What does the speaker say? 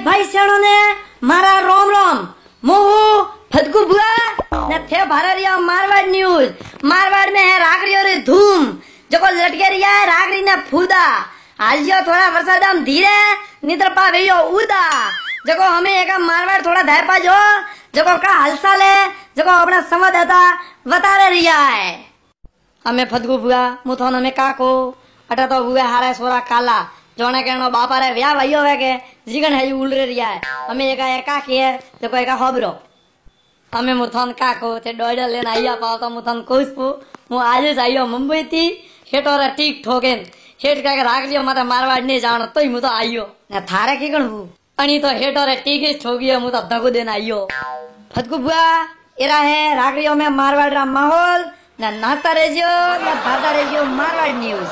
भाई सेणो ने मारा रोम रोम मोहू फदकू बुआ ने थे भाररिया मारवाड़ न्यूज। मारवाड़ में है रागड़ी और धूम जो लटके रिया है रागड़ी ने फूदा हालियो थोड़ा वरसादाम धीरे निद्र पा गयो उदा जको हमें एक मारवाड़ थोड़ा धैर्य पा जो जको का हालचाल है जको अपना संवाददाता बता रिया है। हमें फदकू बुआ मुथोन हमें काको अटा तो हुए हारे सोरा काला जोने कहनो बापा रे व्याह भाइयो है के जीगन है उल रे रिया है। हमें एक की है तो कोई का होबरो हमें मुथन काको ते डोडा लेन आइया पाव तो मुथन कोसपू मु आज आइयो मुंबई थी हेटो रे टीक ठोकेन हेट का राख लियो मते मारवाड़ ने जानो तोय मु तो आइयो ने थारे की गणबू अणी तो हेटो रे टीक ठोकियो मु तो दगो देन आइयो। फदकू बुआ एरा है रागड़ियों में मारवाड़ रा माहौल ना नाता रेजियो ना भादा रेजियो मारवाड़ न्यूज।